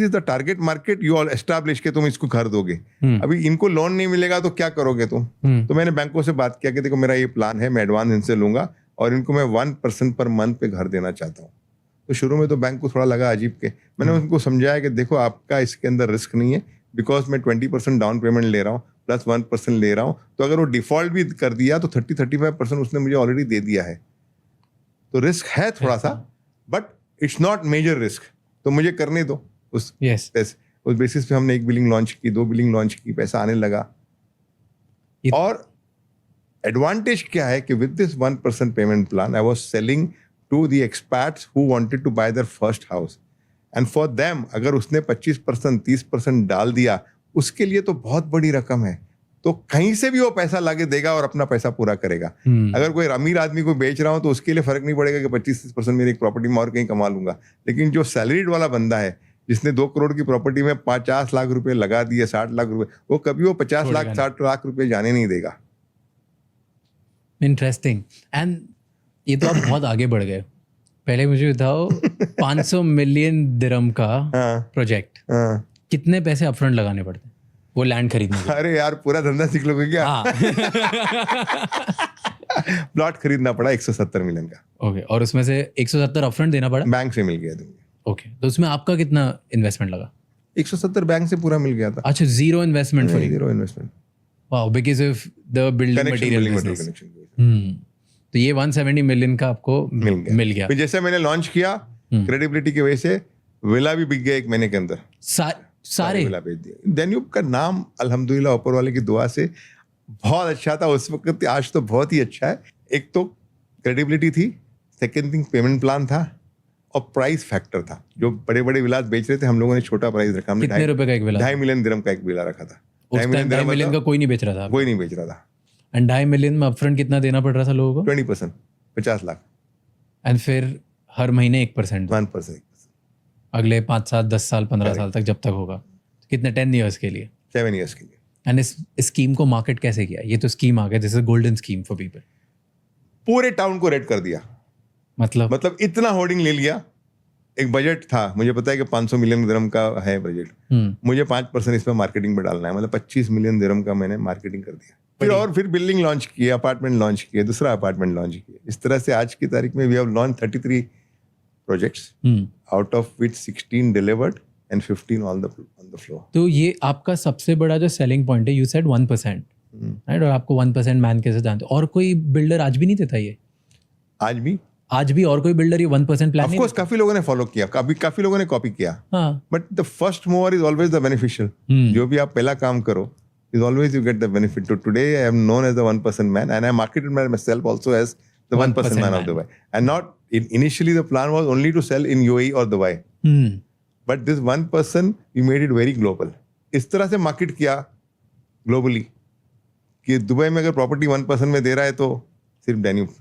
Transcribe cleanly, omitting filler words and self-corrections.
Is the target market, you all establish के तुम इसको खरीदोगे। अभी इनको लोन नहीं मिलेगा तो क्या करोगे तुम? तो मैंने बैंकों से बात किया कि देखो मेरा ये प्लान है, मैं एडवांस इनसे लूंगा और इनको मैं 1% पर मंथ पे घर देना चाहता हूँ। तो शुरू में तो बैंक को थोड़ा लगा अजीब के, मैंने उनको समझाया कि देखो आपका इसके अंदर रिस्क नहीं है, बिकॉज मैं 20% डाउन पेमेंट ले रहा हूँ प्लस 1% ले रहा हूँ, तो अगर वो डिफॉल्ट भी कर दिया तो 30-35% उसने मुझे ऑलरेडी दे दिया है। तो रिस्क है थोड़ा सा, but it's not major risk, तो मुझे करने दो। उस बेसिस पे हमने 1 बिल्डिंग लॉन्च की, 2 बिल्डिंग लॉन्च की, पैसा आने लगा। और एडवांटेज क्या है कि with this 1% payment plan I was selling to the expats who wanted to buy their first house, and for them अगर उसने 25% 30% डाल दिया, उसके लिए तो बहुत बड़ी रकम है, तो कहीं से भी वो पैसा लाके देगा और अपना पैसा पूरा करेगा। अगर कोई अमीर आदमी को बेच रहा हूं तो उसके लिए फर्क नहीं पड़ेगा कि 25-30% मेरी एक प्रॉपर्टी में और कहीं कमा लूंगा, लेकिन जो सैलरीड वाला बंदा है जिसने 2 करोड़ की प्रॉपर्टी में 50 लाख रुपए लगा दिए, 60 लाख रुपए, वो कभी वो 50 लाख 60 लाख रुपए जाने नहीं देगा। इंटरेस्टिंग। एंड ये तो आप बहुत आगे बढ़ गए। पहले मुझे बताओ 500 मिलियन दिरहम का प्रोजेक्ट, कितने पैसे अपफ्रंट लगाने पड़ते हैं वो लैंड खरीदने के? अरे यार पूरा धंधा सीख लोगे क्या? प्लॉट खरीदना पड़ा 170 मिलियन का। ओके, और उसमें से 170 अपफ्रंट देना पड़ा? बैंक से मिल गया तुमको। ओके, तो उसमें आपका कितना इन्वेस्टमेंट लगा? 170 बैंक से पूरा मिल गया था। अच्छा, zero investment for you? Zero investment. Wow, because of the building material business. तो ये 170 मिलियन का आपको मिल गया। फिर जैसे मैंने लॉन्च किया, क्रेडिबिलिटी की वजह से विला भी बिक गया 1 महीने के अंदर, सारे विला बेच दिए। डेन्यूब का नाम अल्हम्दुलिल्लाह ऊपर वाले की दुआ से बहुत अच्छा था उस वक्त, आज तो बहुत ही अच्छा है। एक तो क्रेडिबिलिटी थी, सेकेंड थिंग पेमेंट प्लान था, और प्राइस फैक्टर था। जो बड़े बड़े विलास बेच रहे थे हम लोगों ने छोटा प्राइस रखा। हमने कितने रुपए का एक विला? 2.5 मिलियन दिरहम का एक विला रखा था। 2.5 मिलियन का कोई नहीं बेच रहा था? कोई नहीं बेच रहा था। एंड 2.5 मिलियन में अपफ्रंट कितना देना पड़ रहा था लोगों को? 20%, 50 लाख। एंड फिर हर महीने 1%? 1%। अगले 5 साल 10 साल 15 साल तक जब तक होगा। कितने 10 ईयर्स के लिए? 7 ईयर्स के लिए। एंड इस स्कीम को मार्केट कैसे किया? ये तो स्कीम आ गया, this is golden scheme for people. पूरे टाउन को रेट कर दिया। मतलब इतना होर्डिंग ले लिया। एक बजट था, मुझे पता है कि 500 मिलियन दिरहम का है बजट, मुझे 5% इसमें मार्केटिंग पे डालना है, मतलब 25 मिलियन दिरहम का मैंने मार्केटिंग कर दिया। फिर बिल्डिंग लॉन्च किए, अपार्टमेंट लॉन्च किए, दूसरा अपार्टमेंट लॉन्च किया। इस तरह से आज की तारीख में we have launch 33 projects, out of which 16 delivered and 15 on the floor. तो ये आपका सबसे बड़ा जो सेलिंग पॉइंट है, यू सेड 1%, राइट? और आपको 1% मैन कैसे जानते? और कोई बिल्डर आज भी नहीं देता ये? आज भी और कोई बिल्डर ये 1% प्लान नहीं? ऑफ कोर्स काफी लोगों ने फॉलो किया, काफी लोगों ने कॉपी किया, but the first mover is always the beneficial. जो भी आप पहला काम करो is always you get the benefit. Today I am known as the 1% man, and I marketed myself also as the 1% man of Dubai. And not initially the plan was only to sell in UAE or Dubai. But this 1% we made it very global. इस तरह से market किया globally कि Dubai में अगर property 1% में दे रहा है तो सिर्फ डेन्यूब